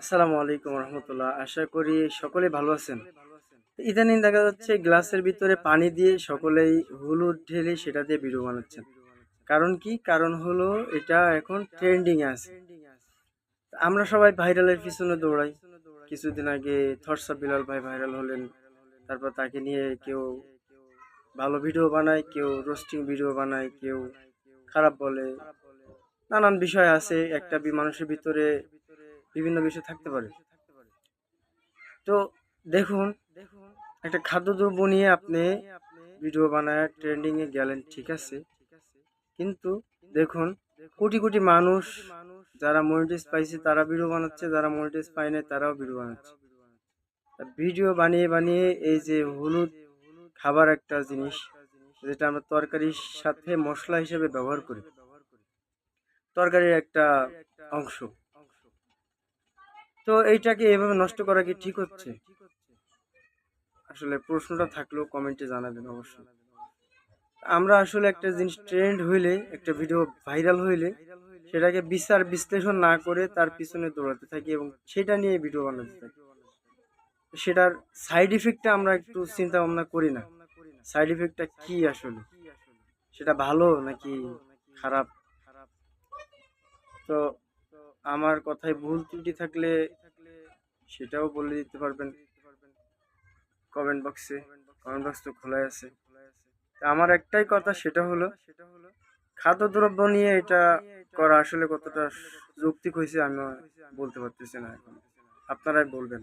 আসসালামু আলাইকুম রহমতুল্লাহ। আশা করি সকলেই ভালো আছেন। ইদানিং দেখা যাচ্ছে গ্লাসের ভিতরে পানি দিয়ে সকলেই হলুদ ঢেলে সেটা দিয়ে ভিডিও বানাচ্ছেন। কারণ কি? কারণ হলো এটা এখন ট্রেন্ডিং এ আছে। আমরা সবাই ভাইরালের পিছনে দৌড়াই। কিছুদিন আগে থরসা বিলাল ভাই ভাইরাল হলেন। তারপর তাকে নিয়ে কেউ ভালো ভিডিও বানায়, কেউ রোস্টিং ভিডিও বানায়, কেউ খারাপ বলে। নানান বিষয় আছে। একটা মানুষের ভিতরে বিভিন্ন বিষয় থাকতে পারে। তো দেখুন, একটা খাদ্যদ্রব্য নিয়ে আপনি ভিডিও বানায় ট্রেন্ডিং এ গেলেন, ঠিক আছে, কিন্তু দেখুন কোটি কোটি মানুষ যারা মনিটাইজ পাইছে তারা ভিডিও বানাচ্ছে, যারা মনিটাইজ পায় না তারাও ভিডিও বানাচ্ছে। ভিডিও বানিয়ে বানিয়ে এই যে হলুদ খাবার একটা জিনিস, যেটা আমরা তরকারির সাথে মশলা হিসেবে ব্যবহার করি, তরকারির একটা অংশ, তো এইটাকে এভাবে নষ্ট করা কি ঠিক হচ্ছে? আসলে প্রশ্নটা থাকলেও কমেন্টে জানাবেন অবশ্যই। আমরা আসলে একটা জিনিস ট্রেন্ড হইলে, একটা ভিডিও ভাইরাল হইলে সেটাকে বিচার বিশ্লেষণ না করে তার পিছনে দৌড়াতে থাকি এবং সেটা নিয়ে ভিডিও বানাতে থাকি। সেটার সাইড ইফেক্টটা আমরা একটু চিন্তা ভাবনা করি না। সাইড ইফেক্টটা কি আসলে, সেটা ভালো নাকি খারাপ? তো আমার কথায় ভুল ত্রুটি থাকলে সেটাও বলে দিতে পারবেন কমেন্ট বক্সে। কমেন্ট বক্স তো খোলাই আছে। আমার একটাই কথা, সেটা হলো খাদ্যদ্রব্য নিয়ে এটা করা আসলে কতটা যৌক্তিক হয়েছে আমি বলতে পারতেছি না এখন। আপনারাই বলবেন।